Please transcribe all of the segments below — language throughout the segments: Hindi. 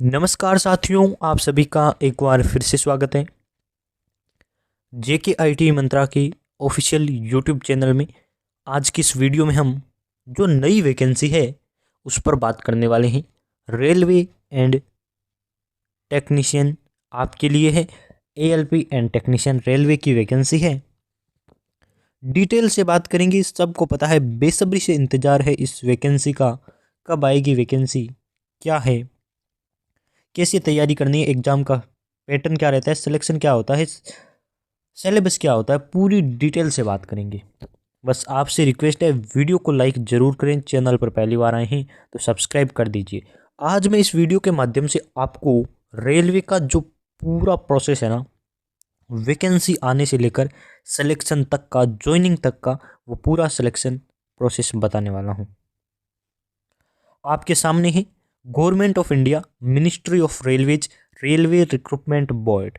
नमस्कार साथियों, आप सभी का एक बार फिर से स्वागत है JKIT मंत्रा की ऑफिशियल यूट्यूब चैनल में। आज की इस वीडियो में हम जो नई वैकेंसी है उस पर बात करने वाले हैं। रेलवे एंड टेक्नीशियन आपके लिए है। ALP एंड टेक्नीशियन रेलवे की वैकेंसी है। डिटेल से बात करेंगे। सबको पता है, बेसब्री से इंतज़ार है इस वैकेंसी का, कब आएगी वैकेंसी, क्या है, कैसे तैयारी करनी है, एग्ज़ाम का पैटर्न क्या रहता है, सिलेक्शन क्या होता है, सिलेबस क्या होता है, पूरी डिटेल से बात करेंगे। बस आपसे रिक्वेस्ट है, वीडियो को लाइक ज़रूर करें, चैनल पर पहली बार आए हैं तो सब्सक्राइब कर दीजिए। आज मैं इस वीडियो के माध्यम से आपको रेलवे का जो पूरा प्रोसेस है ना, वैकेंसी आने से लेकर सिलेक्शन तक का, ज्वाइनिंग तक का, वो पूरा सिलेक्शन प्रोसेस बताने वाला हूँ। आपके सामने है government of India, ministry of railways, railway recruitment board,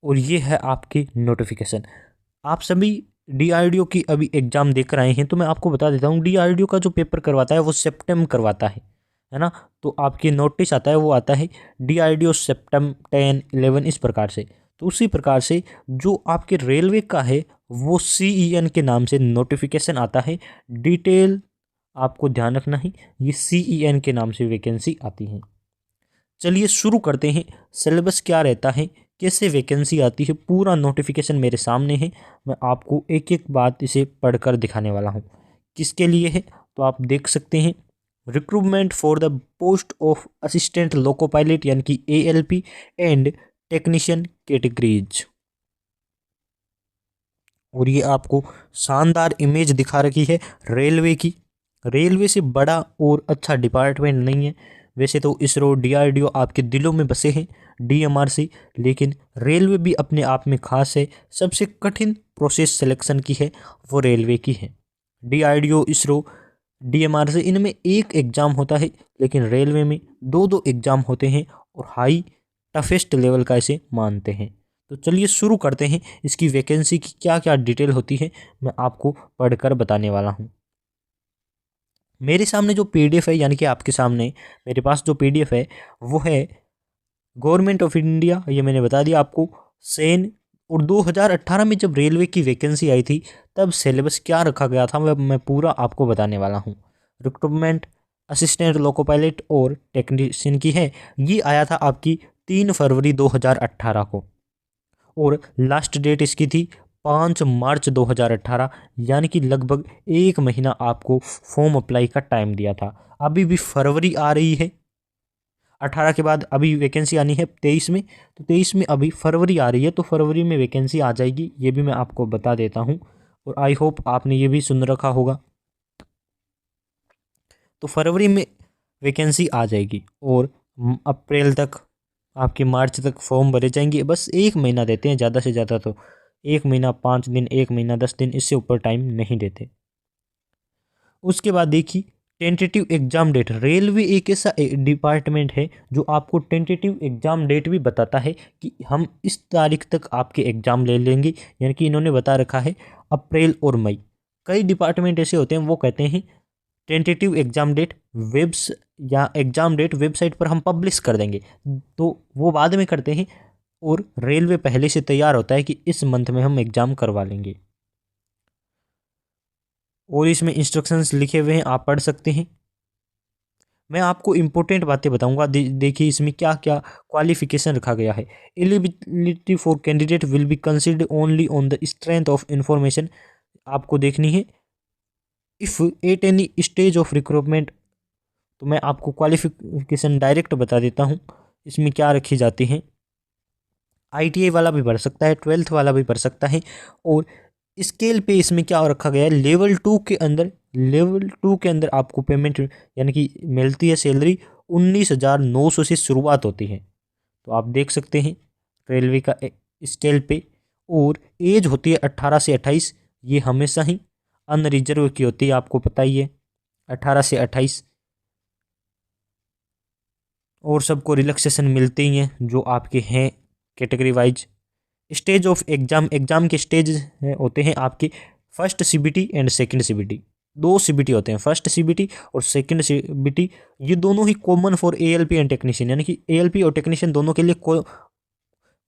और ये है आपकी नोटिफिकेशन। आप सभी DRDO की अभी एग्ज़ाम देकर आए हैं, तो मैं आपको बता देता हूँ, DRDO का जो पेपर करवाता है वो सेप्टेम करवाता है ना। तो आपकी नोटिस आता है, वो आता है DRDO सेप्टेम 10, 11 इस प्रकार से। तो उसी प्रकार से जो आपके रेलवे का है वो CEN के नाम से नोटिफिकेशन आता है। डिटेल आपको ध्यान रखना है, ये CEN के नाम से वैकेंसी आती है। चलिए शुरू करते हैं। सिलेबस क्या रहता है, कैसे वैकेंसी आती है, पूरा नोटिफिकेशन मेरे सामने है। मैं आपको एक एक बात इसे पढ़कर दिखाने वाला हूँ। किसके लिए है तो आप देख सकते हैं, recruitment for the post of assistant loco pilot यानी कि ALP एंड टेक्नीशियन कैटेगरीज। और ये आपको शानदार इमेज दिखा रखी है रेलवे की। रेलवे से बड़ा और अच्छा डिपार्टमेंट नहीं है। वैसे तो इसरो, DRDO आपके दिलों में बसे हैं, DMRC, लेकिन रेलवे भी अपने आप में खास है। सबसे कठिन प्रोसेस सिलेक्शन की है वो रेलवे की है। DRDO, इसरो, DMRC इनमें एक एग्ज़ाम होता है, लेकिन रेलवे में दो दो एग्ज़ाम होते हैं और हाई टफेस्ट लेवल का इसे मानते हैं। तो चलिए शुरू करते हैं। इसकी वैकेंसी की क्या क्या डिटेल होती है मैं आपको पढ़कर बताने वाला हूँ। मेरे सामने जो PDF है, यानी कि आपके सामने मेरे पास जो PDF है वो है गवर्नमेंट ऑफ इंडिया, ये मैंने बता दिया आपको, सेन। और 2018 में जब रेलवे की वैकेंसी आई थी तब सिलेबस क्या रखा गया था मैं पूरा आपको बताने वाला हूँ। रिक्रूटमेंट असिस्टेंट लोको पायलट और टेक्नीशियन की है। ये आया था आपकी 3 फरवरी 2018 को, और लास्ट डेट इसकी थी 5 मार्च 2018, यानी कि लगभग एक महीना आपको फॉर्म अप्लाई का टाइम दिया था। अभी भी फरवरी आ रही है, 18 के बाद अभी वैकेंसी आनी है 23 में, तो 23 में अभी फरवरी आ रही है, तो फरवरी में वैकेंसी आ जाएगी, ये भी मैं आपको बता देता हूँ। और आई होप आपने ये भी सुन रखा होगा। तो फरवरी में वैकेंसी आ जाएगी और अप्रैल तक, आपके मार्च तक फॉर्म भरे जाएंगे। बस एक महीना देते हैं, ज़्यादा से ज़्यादा तो एक महीना 5 दिन, एक महीना 10 दिन, इससे ऊपर टाइम नहीं देते। उसके बाद देखिए टेंटेटिव एग्जाम डेट। रेलवे एक ऐसा डिपार्टमेंट है जो आपको टेंटेटिव एग्जाम डेट भी बताता है कि हम इस तारीख तक आपके एग्ज़ाम ले लेंगे, यानी कि इन्होंने बता रखा है अप्रैल और मई। कई डिपार्टमेंट ऐसे होते हैं वो कहते हैं टेंटेटिव एग्जाम डेट वेब्स या एग्ज़ाम डेट वेबसाइट पर हम पब्लिश कर देंगे, तो वो बाद में करते हैं। और रेलवे पहले से तैयार होता है कि इस मंथ में हम एग्ज़ाम करवा लेंगे, और इसमें इंस्ट्रक्शंस लिखे हुए हैं, आप पढ़ सकते हैं। मैं आपको इम्पोर्टेंट बातें बताऊंगा। देखिए इसमें क्या क्या क्वालिफिकेशन रखा गया है। Eligibility for candidate will be considered only on the strength of information, आपको देखनी है। If at any stage of recruitment, तो मैं आपको क्वालिफिकेशन डायरेक्ट बता देता हूँ। इसमें क्या रखी जाती हैं, ITI वाला भी भर सकता है, 12th वाला भी भर सकता है। और स्केल पे इसमें क्या रखा गया है, लेवल टू के अंदर आपको पेमेंट यानी कि मिलती है सैलरी 19,900 से शुरुआत होती है। तो आप देख सकते हैं रेलवे का स्केल पे। और एज होती है 18 से 28, ये हमेशा ही अनरिजर्व की होती है, आपको पता ही है, 18 से 28। और सबको रिलैक्सेशन मिलते ही हैं जो आपके हैं category wise. Stage of exam, exam के स्टेज होते हैं आपके first CBT and second CBT। दो सीबीटी होते हैं, फर्स्ट सीबीटी और सेकंड सीबीटी। ये दोनों ही common for ALP and technician, यानी कि एएलपी और टेक्नीशियन दोनों के लिए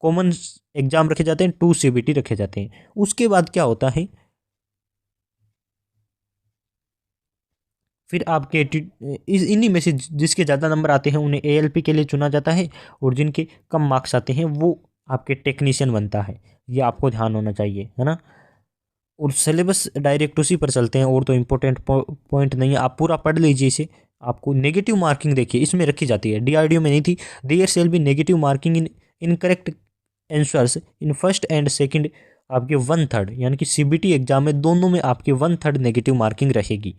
कॉमन एग्जाम रखे जाते हैं, 2 सीबीटी रखे जाते हैं। उसके बाद क्या होता है, फिर आपके इन्हीं में से जिसके ज़्यादा नंबर आते हैं उन्हें एएलपी के लिए चुना जाता है, और जिनके कम मार्क्स आते हैं वो आपके टेक्नीशियन बनता है। ये आपको ध्यान होना चाहिए, है ना। और सिलेबस डायरेक्ट उसी पर चलते हैं, और तो इम्पोर्टेंट पॉइंट नहीं है, आप पूरा पढ़ लीजिए इसे। आपको नेगेटिव मार्किंग देखिए इसमें रखी जाती है, डीआरडीओ में नहीं थी। There shall be negative marking in incorrect answers in first and second, आपके 1/3, यानी कि सीबीटी एग्जाम में दोनों में आपके 1/3 नेगेटिव मार्किंग रहेगी।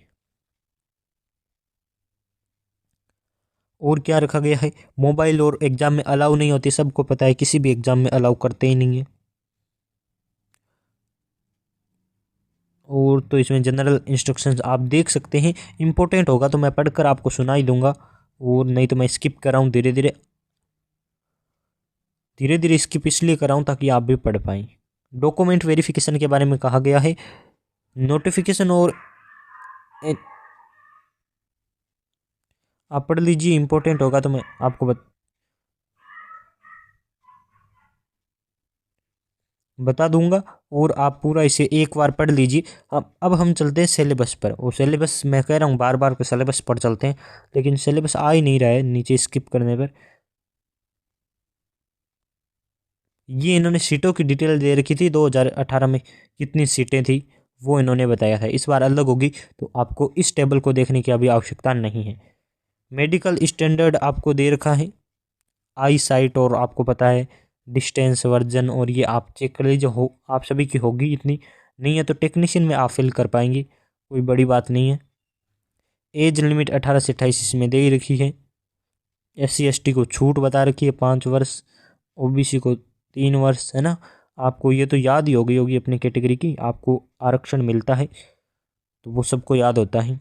और क्या रखा गया है, मोबाइल और एग्जाम में अलाउ नहीं होती, सबको पता है, किसी भी एग्जाम में अलाउ करते ही नहीं है। और तो इसमें जनरल इंस्ट्रक्शंस आप देख सकते हैं, इंपॉर्टेंट होगा तो मैं पढ़कर आपको सुना ही दूंगा, और नहीं तो मैं स्किप कर रहा हूँ धीरे धीरे। धीरे धीरे स्किप इसलिए कर रहा हूँ ताकि आप भी पढ़ पाएँ। डॉक्यूमेंट वेरिफिकेशन के बारे में कहा गया है, नोटिफिकेशन और आप पढ़ लीजिए, इंपॉर्टेंट होगा तो मैं आपको बता दूंगा, और आप पूरा इसे एक बार पढ़ लीजिए। अब हम चलते हैं सिलेबस पर, और सिलेबस मैं कह रहा हूँ बार बार सिलेबस पर चलते हैं, लेकिन सिलेबस आ ही नहीं रहा है नीचे स्किप करने पर। ये इन्होंने सीटों की डिटेल दे रखी थी, 2018 में कितनी सीटें थी वो इन्होंने बताया था, इस बार अलग होगी, तो आपको इस टेबल को देखने की अभी आवश्यकता नहीं है। मेडिकल स्टैंडर्ड आपको दे रखा है, आई साइट, और आपको पता है डिस्टेंस वर्जन, और ये आप चेक कर लीजिए, हो आप सभी की होगी, इतनी नहीं है तो टेक्नीशियन में आप फिल कर पाएंगे, कोई बड़ी बात नहीं है। एज लिमिट 18 से 28 इसमें दे ही रखी है। SC ST को छूट बता रखी है 5 वर्ष, OBC को 3 वर्ष, है ना। आपको ये तो याद ही होगी अपनी कैटेगरी की, आपको आरक्षण मिलता है तो वो सबको याद होता है।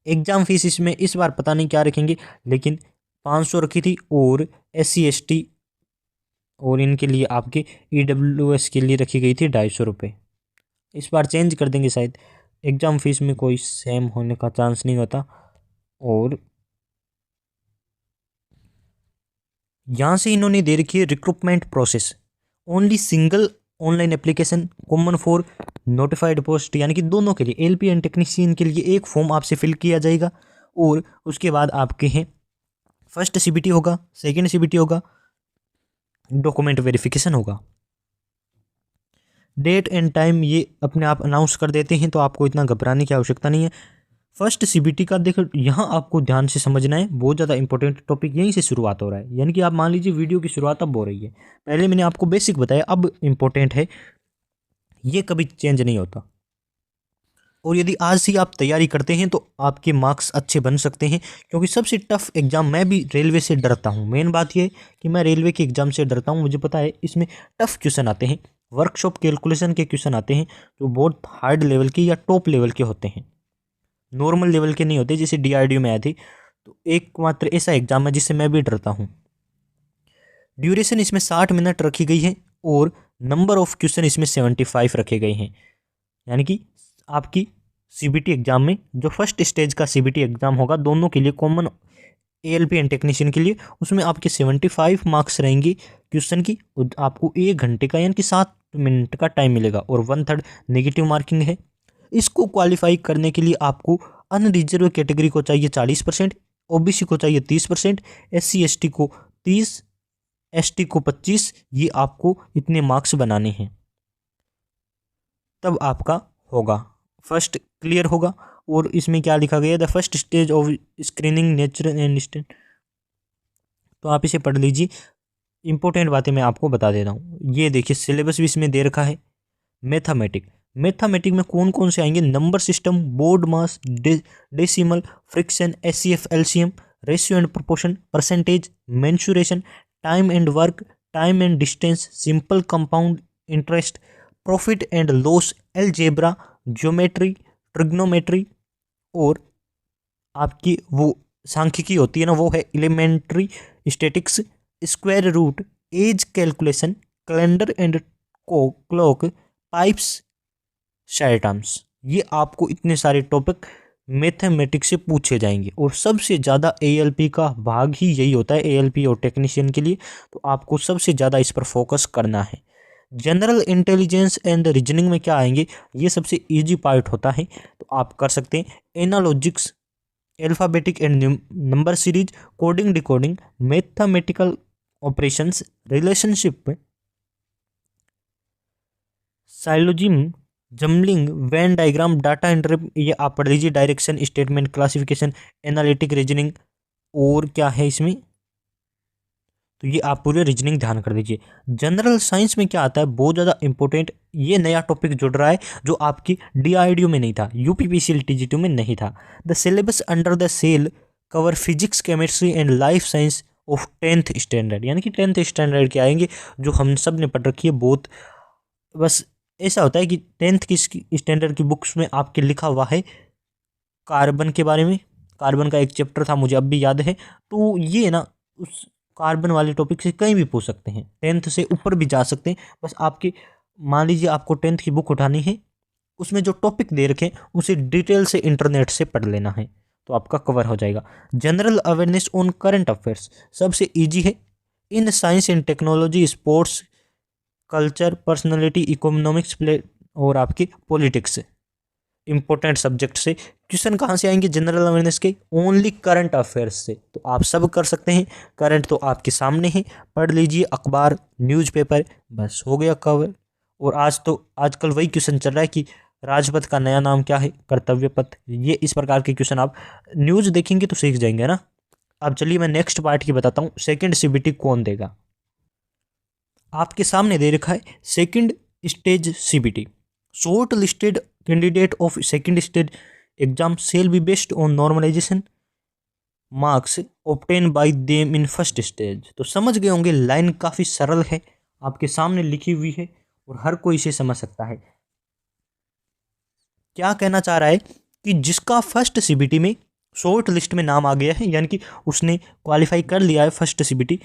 एग्जाम फीस इसमें इस बार पता नहीं क्या रखेंगे, लेकिन 500 रखी थी, और SC ST और इनके लिए आपके EWS के लिए रखी गई थी 250 रुपये। इस बार चेंज कर देंगे शायद, एग्जाम फीस में कोई सेम होने का चांस नहीं होता। और यहाँ से इन्होंने दे रखी है recruitment process, only single online application common for notified post, यानी कि दोनों के लिए एलपी एंड टेक्नीशियन के लिए एक फॉर्म आपसे फिल किया जाएगा, और उसके बाद आपके हैं फर्स्ट सीबीटी होगा, सेकंड सीबीटी होगा, डॉक्यूमेंट वेरिफिकेशन होगा। डेट एंड टाइम ये अपने आप अनाउंस कर देते हैं, तो आपको इतना घबराने की आवश्यकता नहीं है। फर्स्ट सीबीटी का देखो, यहाँ आपको ध्यान से समझना है, बहुत ज़्यादा इंपॉर्टेंट टॉपिक यहीं से शुरुआत हो रहा है, यानी कि आप मान लीजिए वीडियो की शुरुआत अब हो रही है, पहले मैंने आपको बेसिक बताया, अब इंपॉर्टेंट है, ये कभी चेंज नहीं होता। और यदि आज से आप तैयारी करते हैं तो आपके मार्क्स अच्छे बन सकते हैं, क्योंकि सबसे टफ एग्जाम, मैं भी रेलवे से डरता हूँ, मेन बात यह है कि मैं रेलवे के एग्जाम से डरता हूँ, मुझे पता है इसमें टफ क्वेश्चन आते हैं, वर्कशॉप कैलकुलेशन के क्वेश्चन आते हैं, जो बहुत हार्ड लेवल के या टॉप लेवल के होते हैं, नॉर्मल लेवल के नहीं होते, जैसे डीआरडीओ में आए थे। तो एकमात्र ऐसा एग्जाम है जिससे मैं भी डरता हूँ। ड्यूरेशन इसमें 60 मिनट रखी गई है, और नंबर ऑफ क्वेश्चन इसमें 75 रखे गए हैं, यानी कि आपकी सीबीटी एग्जाम में जो फर्स्ट स्टेज का सीबीटी एग्जाम होगा दोनों के लिए कॉमन, एएलपी एंड टेक्नीशियन के लिए, उसमें आपके 75 मार्क्स रहेंगे क्वेश्चन की, आपको 1 घंटे का यानी कि 7 मिनट का टाइम मिलेगा, और 1/3 नेगेटिव मार्किंग है। इसको क्वालिफाई करने के लिए आपको अनरिजर्व कैटेगरी को चाहिए 40%, ओबीसी को चाहिए 30%, SC ST को 30, ST को 25, ये आपको इतने मार्क्स बनाने हैं, तब आपका होगा, फर्स्ट क्लियर होगा। और इसमें क्या लिखा गया, the first stage of screening natural and instant, तो आप इसे पढ़ लीजिए, इंपॉर्टेंट बातें मैं आपको बता दे रहा हूँ। ये देखिए सिलेबस भी इसमें दे रखा है। मैथमेटिक में कौन कौन से आएंगे, number system, BODMAS, decimal, fraction, SCF LCM, ratio and proportion, percentage, mensuration, time and work, time and distance, simple compound interest, profit and loss, algebra, geometry, trigonometry, और आपकी वो सांख्यिकी होती है ना, वो है elementary statics, square root, as calculation, calendar and clock, pipes, share terms. ये आपको इतने सारे टॉपिक मैथमेटिक्स से पूछे जाएंगे और सबसे ज़्यादा एएलपी का भाग ही यही होता है एएलपी और टेक्नीशियन के लिए, तो आपको सबसे ज़्यादा इस पर फोकस करना है। जनरल इंटेलिजेंस एंड रीजनिंग में क्या आएंगे, ये सबसे इजी पार्ट होता है, तो आप कर सकते हैं analogics, alphabetic and number series, coding decoding, mathematical operations, relationship, syllogism, jumbling, Venn diagram, data entry, ये आप पढ़ लीजिए, direction, statement, classification, analytic reasoning, और क्या है इसमें, तो ये आप पूरे रीजनिंग ध्यान कर दीजिए। जनरल साइंस में क्या आता है, बहुत ज़्यादा इंपॉर्टेंट, ये नया टॉपिक जुड़ रहा है जो आपकी डीआरडीओ में नहीं था, यूपीपीसीएल टीजीटी में नहीं था। The syllabus under the shall cover physics, chemistry and life science of 10th standard, यानी कि 10th स्टैंडर्ड के आएंगे जो हम सब ने पढ़ रखी है। बहुत बस ऐसा होता है कि 10th की स्टैंडर्ड की बुक्स में आपके लिखा हुआ है कार्बन के बारे में, कार्बन का एक चैप्टर था मुझे अब भी याद है, तो ये ना उस कार्बन वाले टॉपिक से कहीं भी पूछ सकते हैं, 10th से ऊपर भी जा सकते हैं। बस आपके मान लीजिए आपको 10th की बुक उठानी है, उसमें जो टॉपिक दे रखे हैं उसे डिटेल से इंटरनेट से पढ़ लेना है, तो आपका कवर हो जाएगा। General awareness on current affairs सबसे ईजी है। In science and technology, sports, culture, personality, economics, play और आपकी पॉलिटिक्स, इंपॉर्टेंट सब्जेक्ट से क्वेश्चन कहाँ से आएंगे जनरल अवेयरनेस के, ओनली करंट अफेयर्स से, तो आप सब कर सकते हैं। करंट तो आपके सामने है, पढ़ लीजिए अखबार, न्यूज़पेपर, बस हो गया कवर। और आजकल वही क्वेश्चन चल रहा है कि राजपथ का नया नाम क्या है, कर्तव्य पथ, ये इस प्रकार के क्वेश्चन आप न्यूज़ देखेंगे तो सीख जाएंगे ना। अब चलिए मैं नेक्स्ट पार्ट की बताता हूँ, सेकंड सीबीटी कौन देगा। आपके सामने दे रखा है second stage CBT, short listed candidate of second stage exam shall be based on normalization marks obtain by them in first stage. तो समझ गए होंगे, लाइन काफ़ी सरल है, आपके सामने लिखी हुई है और हर कोई इसे समझ सकता है। क्या कहना चाह रहा है कि जिसका फर्स्ट सीबीटी में शॉर्ट लिस्ट में नाम आ गया है, यानी कि उसने क्वालिफाई कर लिया है फर्स्ट सीबीटी,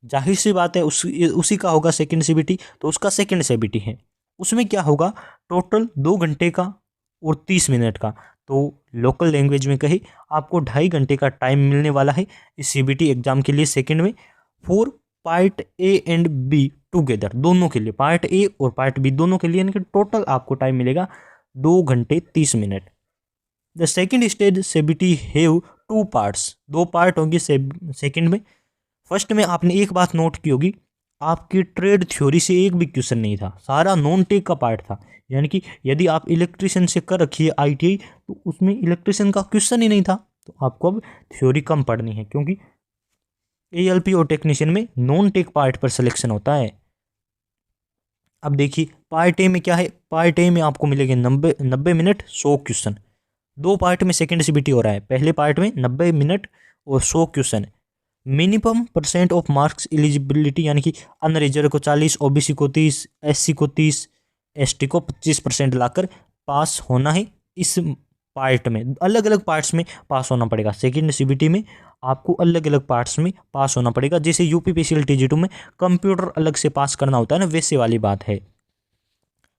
जाहिर सी बात है उसी का होगा सेकंड सीबीटी, तो उसका सेकंड सीबीटी है। उसमें क्या होगा, टोटल 2 घंटे का और 30 मिनट का, तो लोकल लैंग्वेज में कहे आपको 2.5 घंटे का टाइम मिलने वाला है इस सीबीटी एग्जाम के लिए सेकंड में, for part A and be together, दोनों के लिए, पार्ट ए और पार्ट बी दोनों के लिए, यानी कि टोटल आपको टाइम मिलेगा 2 घंटे 30 minute. The second stage CBT have 2 parts, 2 part होंगे सेकेंड में। फर्स्ट में आपने एक बात नोट की होगी, आपकी ट्रेड थ्योरी से एक भी क्वेश्चन नहीं था, सारा नॉन टेक का पार्ट था, यानी कि यदि आप इलेक्ट्रिशियन से कर रखिए आईटीआई तो उसमें इलेक्ट्रिशियन का क्वेश्चन ही नहीं था, तो आपको अब थ्योरी कम पढ़नी है, क्योंकि एएलपी और टेक्नीशियन में नॉन टेक पार्ट पर सिलेक्शन होता है। अब देखिए पार्ट ए में क्या है, पार्ट ए में आपको मिलेंगे 90 मिनट 100 क्वेश्चन, 2 पार्ट में सेकेंड सीबीटी हो रहा है, पहले पार्ट में 90 मिनट और 100 question. Minimum % of marks eligibility, यानी कि अनरिजर्व को 40, ओबीसी को 30, एससी को 30, एसटी को 25% लाकर पास होना है। इस पार्ट में अलग अलग पार्ट्स में पास होना पड़ेगा, सेकेंड सीबीटी में आपको अलग अलग पार्ट्स में पास होना पड़ेगा, जैसे यूपीपीसीएल टीजी2 में कंप्यूटर अलग से पास करना होता है ना, वैसे वाली बात है।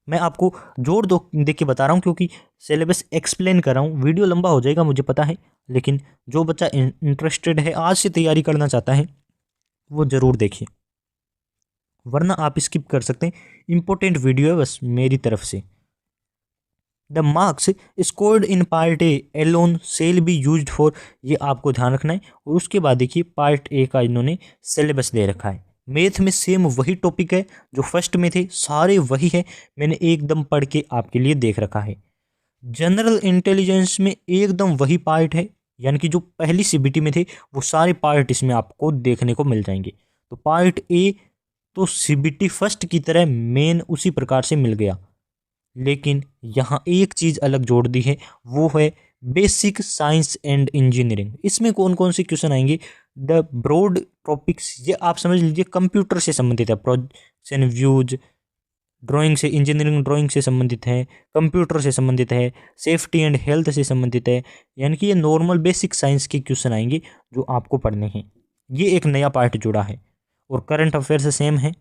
मैं आपको जोड़ दो देख के बता रहा हूँ, क्योंकि सिलेबस एक्सप्लेन कर रहा हूँ, वीडियो लंबा हो जाएगा मुझे पता है, लेकिन जो बच्चा इंटरेस्टेड है, आज से तैयारी करना चाहता है, वो ज़रूर देखिए, वरना आप स्किप कर सकते हैं। इंपॉर्टेंट वीडियो है बस मेरी तरफ से। The marks scored in part A alone shall be used for, ये आपको ध्यान रखना है। और उसके बाद देखिए पार्ट ए का इन्होंने सिलेबस दे रखा है, मैथ में सेम वही टॉपिक है जो फर्स्ट में थे, सारे वही है, मैंने एकदम पढ़ के आपके लिए देख रखा है। जनरल इंटेलिजेंस में एकदम वही पार्ट है, यानी कि जो पहली सीबीटी में थे वो सारे पार्ट इसमें आपको देखने को मिल जाएंगे। तो पार्ट ए तो सीबीटी फर्स्ट की तरह मेन उसी प्रकार से मिल गया, लेकिन यहाँ एक चीज़ अलग जोड़ दी है, वो है बेसिक साइंस एंड इंजीनियरिंग। इसमें कौन कौन से क्वेश्चन आएंगे, द ब्रॉड टॉपिक्स, ये आप समझ लीजिए कंप्यूटर से संबंधित है, प्रोजेक्शन व्यूज, ड्राइंग से, इंजीनियरिंग ड्राइंग से संबंधित है, कंप्यूटर से संबंधित है, सेफ्टी एंड हेल्थ से संबंधित है, यानी कि ये नॉर्मल बेसिक साइंस के क्वेश्चन आएंगे जो आपको पढ़ने हैं। ये एक नया पार्ट जुड़ा है, और करंट अफेयर से सेम है।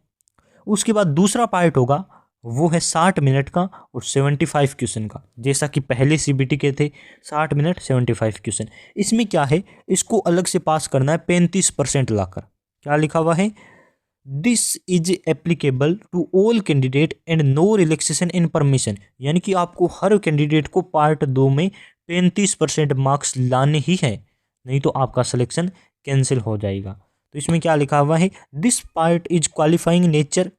उसके बाद दूसरा पार्ट होगा वो है 60 मिनट का और 75 क्वेश्चन का, जैसा कि पहले सीबीटी के थे 60 मिनट 75 क्वेश्चन। इसमें क्या है, इसको अलग से पास करना है 35% लाकर। क्या लिखा हुआ है, this is applicable to all candidate and no relaxation in permission, यानी कि आपको हर कैंडिडेट को पार्ट 2 में 35% मार्क्स लाने ही है, नहीं तो आपका सिलेक्शन कैंसिल हो जाएगा। तो इसमें क्या लिखा हुआ है, this part is qualifying nature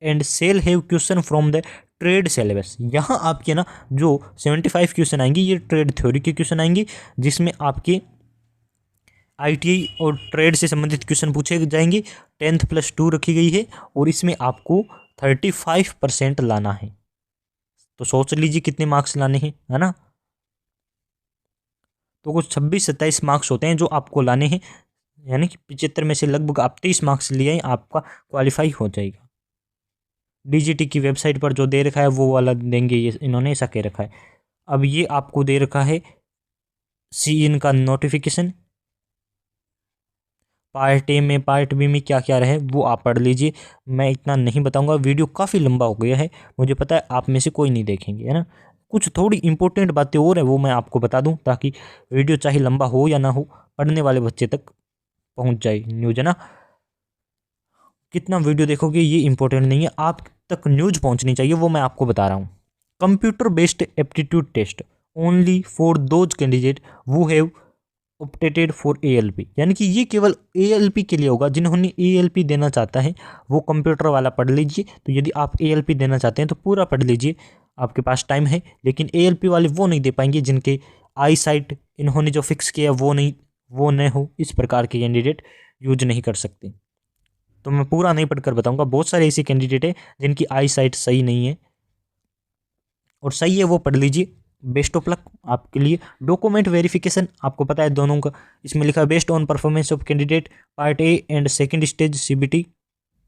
and shall have question from the trade syllabus. यहाँ आपके ना जो 75 क्वेश्चन आएंगे ये ट्रेड थ्योरी के क्वेश्चन आएंगे, जिसमें आपके आईटीआई और ट्रेड से संबंधित क्वेश्चन पूछे जाएंगे। 10th + 2 रखी गई है और इसमें आपको 35% लाना है। तो सोच लीजिए कितने मार्क्स लाने हैं, है ना। तो कुछ 26-27 मार्क्स होते हैं जो आपको लाने हैं, यानी कि 75 में से लगभग आप 23 मार्क्स लिए हैं, आपका क्वालिफाई हो जाएगा। डीजीटी की वेबसाइट पर जो दे रखा है वो वाला देंगे, ये इन्होंने ऐसा कह रखा है। अब ये आपको दे रखा है सीइन का नोटिफिकेशन, पार्ट ए में पार्ट बी में क्या क्या रहे वो आप पढ़ लीजिए, मैं इतना नहीं बताऊंगा, वीडियो काफ़ी लंबा हो गया है, मुझे पता है आप में से कोई नहीं देखेंगे, है ना। कुछ थोड़ी इंपॉर्टेंट बातें और है वो मैं आपको बता दूं, ताकि वीडियो चाहे लंबा हो या ना हो पढ़ने वाले बच्चे तक पहुंच जाए न्यूज़, है ना। कितना वीडियो देखोगे ये इंपॉर्टेंट नहीं है, आप तक न्यूज़ पहुंचनी चाहिए, वो मैं आपको बता रहा हूँ। Computer based aptitude test only for those candidate who have opted for ALP, यानी कि ये केवल एएलपी के लिए होगा। जिन्होंने एएलपी देना चाहता है वो कंप्यूटर वाला पढ़ लीजिए। तो यदि आप एएलपी देना चाहते हैं तो पूरा पढ़ लीजिए, आपके पास टाइम है। लेकिन एएलपी वाले वो नहीं दे पाएंगे जिनके आई साइट इन्होंने जो फिक्स किया वो नहीं हो, इस प्रकार के कैंडिडेट यूज नहीं कर सकते। तो मैं पूरा नहीं पढ़कर बताऊंगा, बहुत सारे ऐसे कैंडिडेट हैं जिनकी आई साइट सही नहीं है और सही है वो पढ़ लीजिए। बेस्ट ऑफ लक आपके लिए। डॉक्यूमेंट वेरिफिकेशन आपको पता है दोनों का, इसमें लिखा है based on performance of candidate part A and second stage CBT.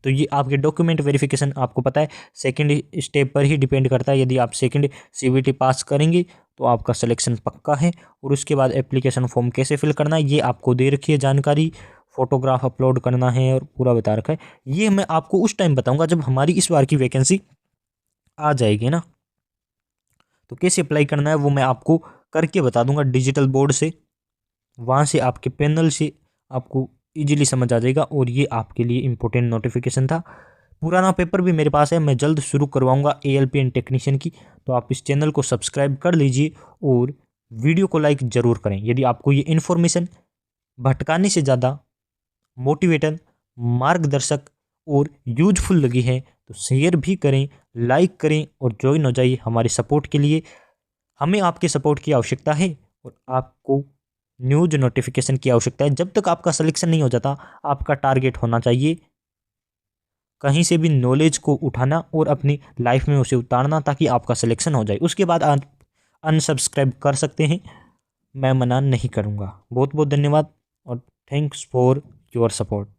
तो ये आपके डॉक्यूमेंट वेरिफिकेशन आपको पता है सेकंड स्टेप पर ही डिपेंड करता है। यदि आप सेकंड सीबीटी पास करेंगे तो आपका सिलेक्शन पक्का है। और उसके बाद एप्लीकेशन फॉर्म कैसे फिल करना है ये आपको दे रखी है जानकारी, फोटोग्राफ अपलोड करना है और पूरा बता रखा है। ये मैं आपको उस टाइम बताऊंगा जब हमारी इस बार की वैकेंसी आ जाएगी ना, तो कैसे अप्लाई करना है वो मैं आपको करके बता दूंगा डिजिटल बोर्ड से, वहाँ से आपके पैनल से आपको इजीली समझ आ जाएगा। और ये आपके लिए इम्पोर्टेंट नोटिफिकेशन था। पुराना पेपर भी मेरे पास है, मैं जल्द शुरू करवाऊंगा एएलपी एंड टेक्नीशियन की। तो आप इस चैनल को सब्सक्राइब कर लीजिए और वीडियो को लाइक ज़रूर करें। यदि आपको ये इन्फॉर्मेशन भटकाने से ज़्यादा मोटिवेटर, मार्गदर्शक और यूजफुल लगी है तो शेयर भी करें, लाइक करें और ज्वाइन हो जाइए हमारे सपोर्ट के लिए। हमें आपके सपोर्ट की आवश्यकता है और आपको न्यूज़ नोटिफिकेशन की आवश्यकता है। जब तक आपका सिलेक्शन नहीं हो जाता आपका टारगेट होना चाहिए कहीं से भी नॉलेज को उठाना और अपनी लाइफ में उसे उतारना, ताकि आपका सिलेक्शन हो जाए। उसके बाद आप अनसब्सक्राइब कर सकते हैं, मैं मना नहीं करूँगा। बहुत बहुत धन्यवाद और थैंक्स फॉर योर सपोर्ट।